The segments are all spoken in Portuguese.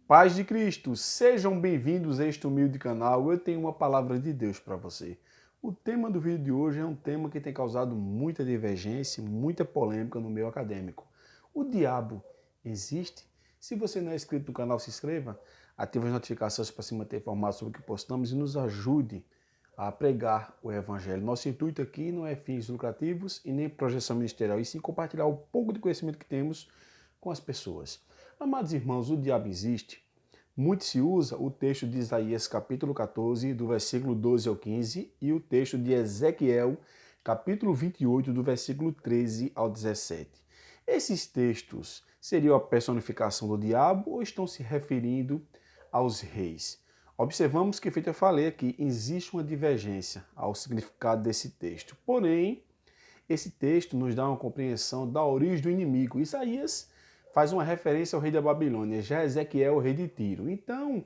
Paz de Cristo, sejam bem-vindos a este humilde canal. Eu tenho uma palavra de Deus para você. O tema do vídeo de hoje é um tema que tem causado muita divergência, muita polêmica no meio acadêmico. O diabo existe? Se você não é inscrito no canal, se inscreva, ative as notificações para se manter informado sobre o que postamos e nos ajude a pregar o Evangelho. Nosso intuito aqui não é fins lucrativos e nem projeção ministerial, e sim compartilhar o pouco de conhecimento que temos com as pessoas. Amados irmãos, o diabo existe? Muito se usa o texto de Isaías capítulo 14, do versículo 12 ao 15, e o texto de Ezequiel capítulo 28, do versículo 13 ao 17. Esses textos seriam a personificação do diabo ou estão se referindo aos reis? Observamos que, feito eu falei aqui, existe uma divergência ao significado desse texto. Porém, esse texto nos dá uma compreensão da origem do inimigo. Isaías faz uma referência ao rei da Babilônia, já Ezequiel, o rei de Tiro. Então,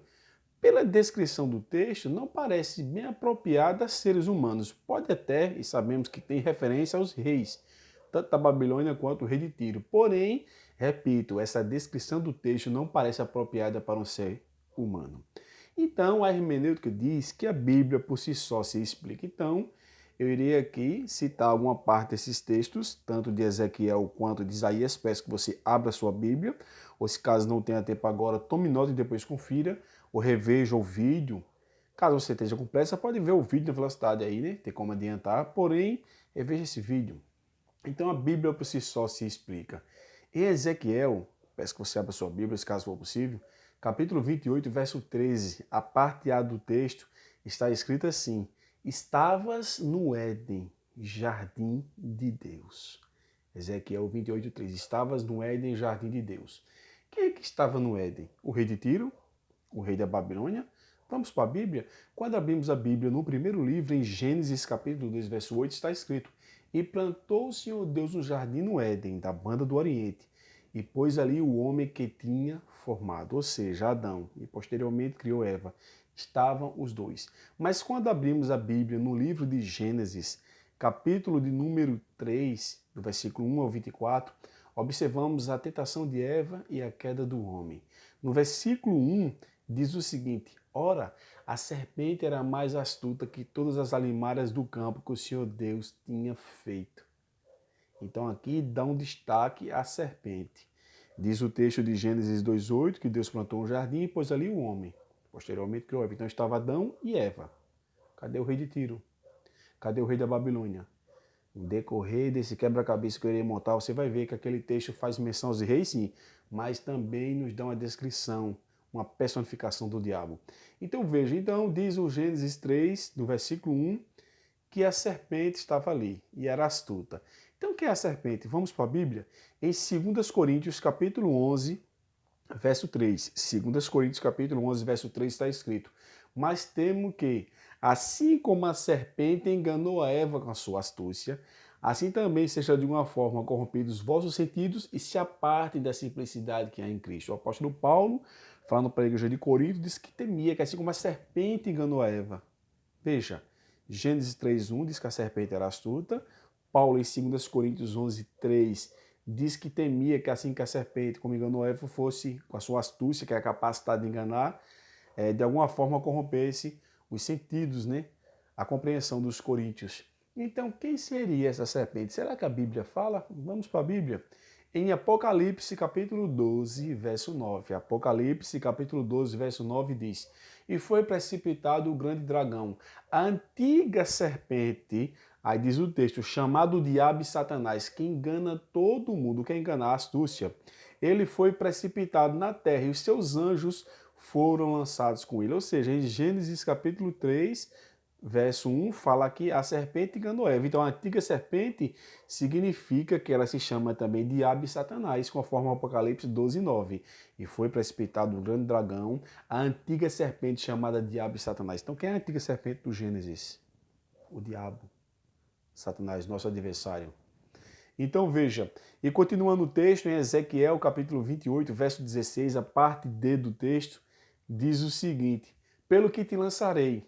pela descrição do texto, não parece bem apropriada a seres humanos. Pode até, e sabemos que tem referência aos reis, tanto da Babilônia quanto o rei de Tiro. Porém, repito, essa descrição do texto não parece apropriada para um ser humano. Então, a hermenêutica diz que a Bíblia por si só se explica. Então, eu irei aqui citar alguma parte desses textos, tanto de Ezequiel quanto de Isaías. Peço que você abra a sua Bíblia, ou se caso não tenha tempo agora, tome nota e depois confira, ou reveja o vídeo. Caso você esteja com pressa, pode ver o vídeo na velocidade aí, né? Tem como adiantar, porém, reveja esse vídeo. Então a Bíblia por si só se explica. Em Ezequiel, peço que você abra a sua Bíblia, se caso for possível, capítulo 28, verso 13, a parte A do texto está escrita assim: Estavas no Éden, jardim de Deus. Ezequiel 28, 13. Estavas no Éden, jardim de Deus. Quem é que estava no Éden? O rei de Tiro? O rei da Babilônia? Vamos para a Bíblia? Quando abrimos a Bíblia, no primeiro livro, em Gênesis capítulo 2, verso 8, está escrito: E plantou o Senhor Deus um jardim no Éden, da banda do Oriente, e pôs ali o homem que tinha formado, ou seja, Adão, e posteriormente criou Eva. Estavam os dois. Mas quando abrimos a Bíblia no livro de Gênesis, capítulo de número 3, do versículo 1 ao 24, observamos a tentação de Eva e a queda do homem. No versículo 1, diz o seguinte: Ora, a serpente era mais astuta que todas as alimárias do campo que o Senhor Deus tinha feito. Então aqui dá um destaque à serpente. Diz o texto de Gênesis 2:8 que Deus plantou um jardim e pôs ali o homem. Posteriormente criou Eva. Então estava Adão e Eva. Cadê o rei de Tiro? Cadê o rei da Babilônia? No decorrer desse quebra-cabeça que eu irei montar, você vai ver que aquele texto faz menção aos reis, sim, mas também nos dá uma descrição, uma personificação do diabo. Então veja, diz o Gênesis 3, do versículo 1, que a serpente estava ali e era astuta. Então o que é a serpente? Vamos para a Bíblia? Em 2 Coríntios capítulo 11, verso 3. 2 Coríntios capítulo 11, verso 3 está escrito: Mas temo que, assim como a serpente enganou a Eva com a sua astúcia, assim também seja de uma forma corrompidos os vossos sentidos e se apartem da simplicidade que há em Cristo. O apóstolo Paulo, falando para a igreja de Corinto, disse que temia que assim como a serpente enganou a Eva. Veja, Gênesis 3:1 diz que a serpente era astuta. Paulo, em 2 Coríntios 11:3, diz que temia que assim que a serpente, como enganou Eva, fosse, com a sua astúcia, que é a capacidade de enganar, de alguma forma corrompesse os sentidos, né? A compreensão dos coríntios. Então, quem seria essa serpente? Será que a Bíblia fala? Vamos para a Bíblia. Em Apocalipse, capítulo 12, verso 9. Apocalipse, capítulo 12, verso 9 diz: E foi precipitado o grande dragão, a antiga serpente, aí diz o texto, chamado Diabo e Satanás, que engana todo mundo, quer enganar a astúcia. Ele foi precipitado na terra e os seus anjos foram lançados com ele. Ou seja, em Gênesis capítulo 3, verso 1, fala que a serpente enganou Eva. Então, a antiga serpente significa que ela se chama também Diabo e Satanás, conforme o Apocalipse 12:9. E foi precipitado o grande dragão, a antiga serpente chamada Diabo e Satanás. Então, quem é a antiga serpente do Gênesis? O diabo, Satanás, nosso adversário. Então veja, e continuando o texto, em Ezequiel capítulo 28, verso 16, a parte D do texto, diz o seguinte: Pelo que te lançarei.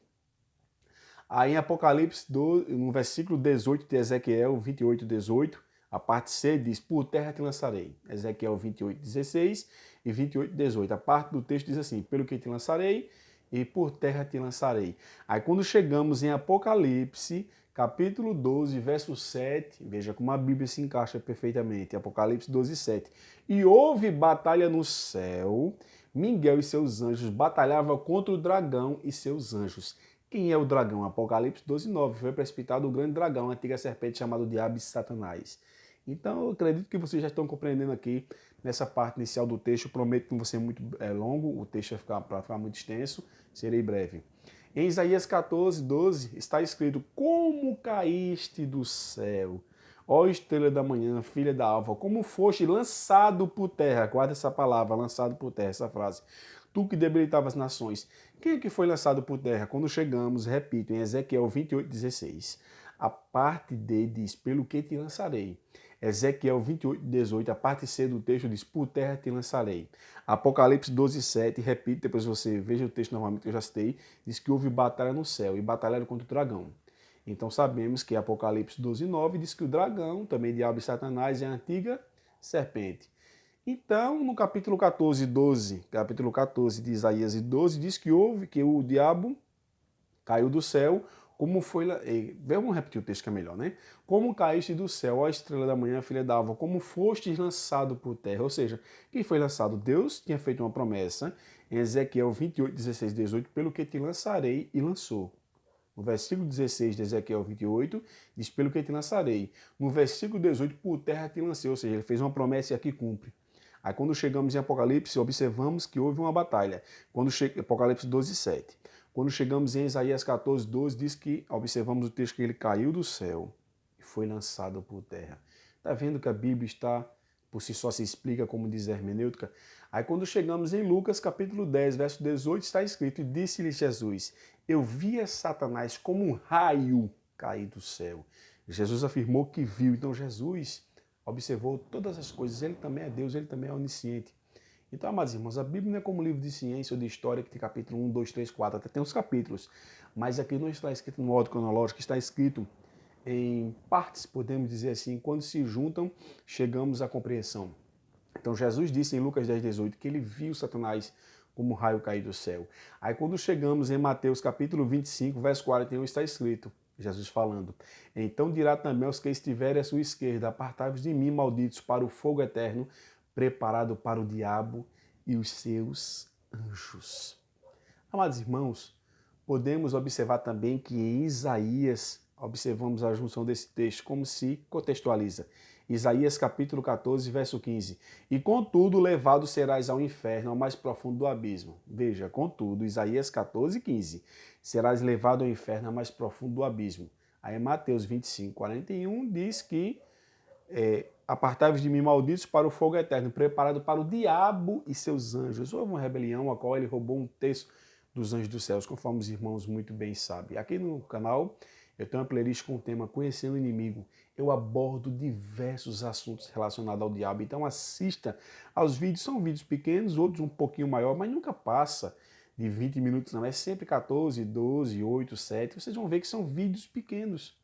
Aí em Apocalipse, no versículo 18 de Ezequiel 28:18, A parte C diz, por terra te lançarei. Ezequiel 28:16 e 28:18. A parte do texto diz assim, pelo que te lançarei e por terra te lançarei. Aí quando chegamos em Apocalipse, capítulo 12, verso 7, veja como a Bíblia se encaixa perfeitamente, Apocalipse 12, 7. E houve batalha no céu, Miguel e seus anjos batalhavam contra o dragão e seus anjos. Quem é o dragão? Apocalipse 12, 9. Foi precipitado o grande dragão, a antiga serpente chamado Diabo e Satanás. Então eu acredito que vocês já estão compreendendo aqui nessa parte inicial do texto. Prometo que não vai ser muito longo, o texto vai ficar para ficar muito extenso, serei breve. Em Isaías 14, 12 está escrito, como caíste do céu, ó estrela da manhã, filha da alva, como foste lançado por terra. Guarda essa palavra, lançado por terra, essa frase. Tu que debilitava as nações. Quem é que foi lançado por terra? Quando chegamos, repito, em Ezequiel 28:16. A parte D diz, pelo que te lançarei. Ezequiel 28:18, a parte C do texto diz, por terra te lançarei. Apocalipse 12:7, repito, depois você veja o texto novamente que eu já citei, diz que houve batalha no céu e batalharam contra o dragão. Então sabemos que Apocalipse 12:9 diz que o dragão, também diabo e Satanás, é a antiga serpente. Então, no capítulo 14, 12, capítulo 14 de Isaías e 12, diz que houve, que o diabo caiu do céu, como foi... Vamos repetir o texto que é melhor, né? Como caíste do céu, ó estrela da manhã, filha da alva, como fostes lançado por terra. Ou seja, quem foi lançado? Deus tinha feito uma promessa em Ezequiel 28:16, 18, pelo que te lançarei, e lançou. No versículo 16 de Ezequiel 28, diz, pelo que te lançarei. No versículo 18, por terra te lancei. Ou seja, ele fez uma promessa e aqui cumpre. Aí quando chegamos em Apocalipse, observamos que houve uma batalha. Apocalipse 12, 7. Quando chegamos em Isaías 14, 12, diz que, observamos o texto que ele caiu do céu e foi lançado por terra. Está vendo que a Bíblia está, por si só se explica, como diz a hermenêutica? Aí quando chegamos em Lucas capítulo 10, verso 18, está escrito, e disse-lhe Jesus, eu via Satanás como um raio cair do céu. Jesus afirmou que viu, então Jesus observou todas as coisas, ele também é Deus, ele também é onisciente. Então, amados irmãos, a Bíblia não é como um livro de ciência ou de história que tem capítulo 1, 2, 3, 4, até tem os capítulos, mas aqui não está escrito no ordem cronológico, está escrito em partes, podemos dizer assim, quando se juntam, chegamos à compreensão. Então Jesus disse em Lucas 10, 18 que ele viu Satanás como um raio cair do céu. Aí quando chegamos em Mateus capítulo 25, verso 41, está escrito, Jesus falando, então dirá também aos que estiverem à sua esquerda, apartai-vos de mim, malditos, para o fogo eterno, preparado para o diabo e os seus anjos. Amados irmãos, podemos observar também que em Isaías, observamos a junção desse texto, como se contextualiza. Isaías capítulo 14, verso 15. E contudo levado serás ao inferno, ao mais profundo do abismo. Veja, contudo, Isaías 14, 15. Serás levado ao inferno, ao mais profundo do abismo. Aí Mateus 25, 41 diz que apartai-vos de mim, malditos, para o fogo eterno, preparado para o diabo e seus anjos. Houve uma rebelião, a qual ele roubou um terço dos anjos dos céus, conforme os irmãos muito bem sabem. Aqui no canal eu tenho uma playlist com o tema Conhecendo o Inimigo. Eu abordo diversos assuntos relacionados ao diabo, então assista aos vídeos. São vídeos pequenos, outros um pouquinho maior, mas nunca passa de 20 minutos, não. É sempre 14, 12, 8, 7. Vocês vão ver que são vídeos pequenos.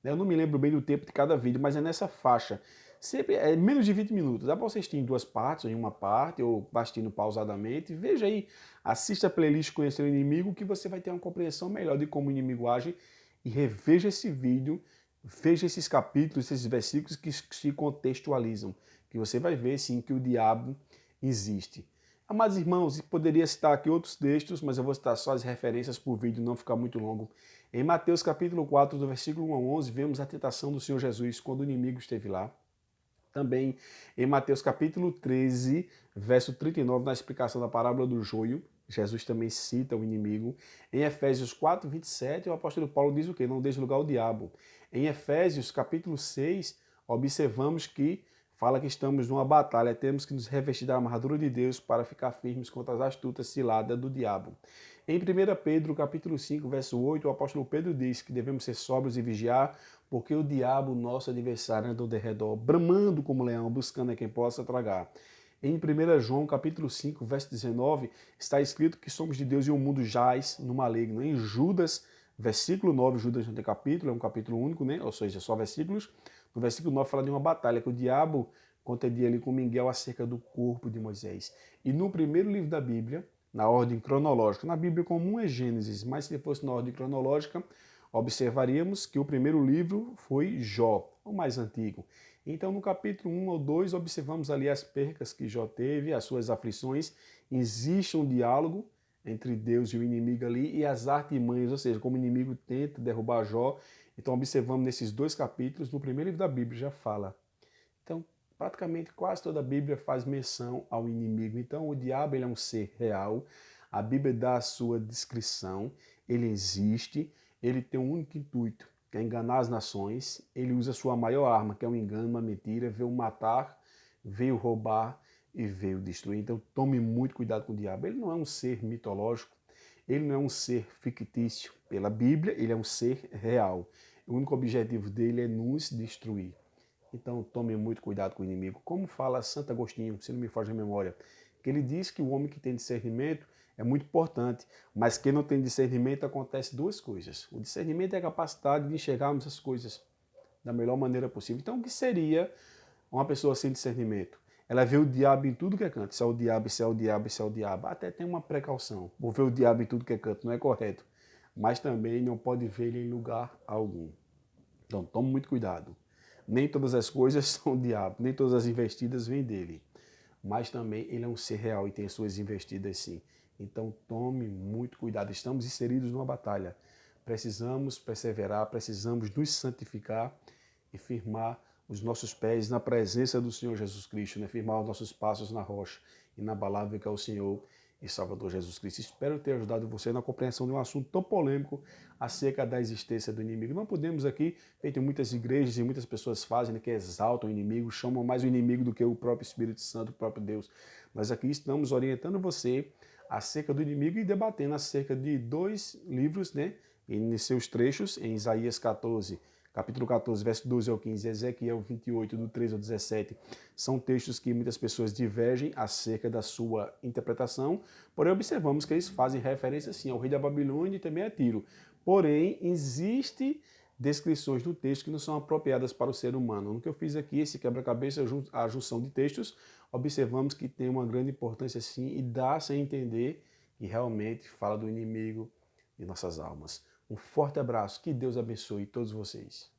Eu não me lembro bem do tempo de cada vídeo, mas é nessa faixa. Sempre é menos de 20 minutos. Dá para você assistir em duas partes, ou em uma parte, ou assistindo pausadamente. Veja aí, assista a playlist Conhecer o Inimigo, que você vai ter uma compreensão melhor de como o inimigo age. E reveja esse vídeo, veja esses capítulos, esses versículos que se contextualizam. Que você vai ver, sim, que o diabo existe. Amados irmãos, poderia citar aqui outros textos, mas eu vou citar só as referências por vídeo, não ficar muito longo. Em Mateus capítulo 4, do versículo 1 a 11, vemos a tentação do Senhor Jesus quando o inimigo esteve lá. Também em Mateus capítulo 13, verso 39, na explicação da parábola do joio, Jesus também cita o inimigo. Em Efésios 4, 27, o apóstolo Paulo diz o quê? Não deixe lugar ao diabo. Em Efésios capítulo 6, observamos que fala que estamos numa batalha, temos que nos revestir da armadura de Deus para ficar firmes contra as astutas ciladas do diabo. Em 1 Pedro capítulo 5, verso 8, o apóstolo Pedro diz que devemos ser sóbrios e vigiar, porque o diabo, nosso adversário, anda ao derredor, bramando como leão, buscando a quem possa tragar. Em 1 João capítulo 5, verso 19, está escrito que somos de Deus e o mundo jaz no maligno. Em Judas, versículo 9, Judas não tem capítulo, é um capítulo único, né? Ou seja, só versículos. No versículo 9 fala de uma batalha que o diabo contendia ali com Miguel acerca do corpo de Moisés. E no primeiro livro da Bíblia, na ordem cronológica, na Bíblia comum é Gênesis, mas se fosse na ordem cronológica, observaríamos que o primeiro livro foi Jó, o mais antigo. Então, no capítulo 1 ou 2, observamos ali as percas que Jó teve, as suas aflições. Existe um diálogo entre Deus e o inimigo ali e as artimanhas, ou seja, como o inimigo tenta derrubar Jó. Então, observamos nesses dois capítulos, no primeiro livro da Bíblia já fala. Então, praticamente quase toda a Bíblia faz menção ao inimigo. Então, o diabo ele é um ser real. A Bíblia dá a sua descrição. Ele existe. Ele tem um único intuito, que é enganar as nações. Ele usa a sua maior arma, que é um engano, uma mentira. Veio matar, veio roubar e veio destruir. Então, tome muito cuidado com o diabo. Ele não é um ser mitológico. Ele não é um ser fictício. Pela Bíblia, ele é um ser real. O único objetivo dele é nos destruir. Então tome muito cuidado com o inimigo. Como fala Santo Agostinho, se não me foge a memória, que ele diz que o homem que tem discernimento é muito importante, mas quem não tem discernimento acontece duas coisas. O discernimento é a capacidade de enxergarmos as coisas da melhor maneira possível. Então o que seria uma pessoa sem discernimento? Ela vê o diabo em tudo que é canto. Isso é o diabo, isso é o diabo, isso é o diabo. Até tem uma precaução. Vou ver o diabo em tudo que é canto, não é correto. Mas também não pode ver ele em lugar algum. Então tome muito cuidado. Nem todas as coisas são o diabo, nem todas as investidas vêm dele. Mas também ele é um ser real e tem suas investidas sim. Então tome muito cuidado. Estamos inseridos numa batalha. Precisamos perseverar, precisamos nos santificar e firmar os nossos pés na presença do Senhor Jesus Cristo, né? Firmar os nossos passos na rocha inabalável que é o Senhor e Salvador Jesus Cristo. Espero ter ajudado você na compreensão de um assunto tão polêmico acerca da existência do inimigo. Não podemos aqui, feito em muitas igrejas e muitas pessoas fazem, né, que exaltam o inimigo, chamam mais o inimigo do que o próprio Espírito Santo, o próprio Deus. Mas aqui estamos orientando você acerca do inimigo e debatendo acerca de dois livros, né, em seus trechos, em Isaías 14, capítulo 14, verso 12 ao 15, Ezequiel 28, do 13 ao 17, são textos que muitas pessoas divergem acerca da sua interpretação, porém observamos que eles fazem referência sim ao rei da Babilônia e também a Tiro. Porém, existe descrições do texto que não são apropriadas para o ser humano. No que eu fiz aqui, esse quebra-cabeça, a junção de textos, observamos que tem uma grande importância sim e dá-se a entender que realmente fala do inimigo de nossas almas. Um forte abraço, que Deus abençoe todos vocês.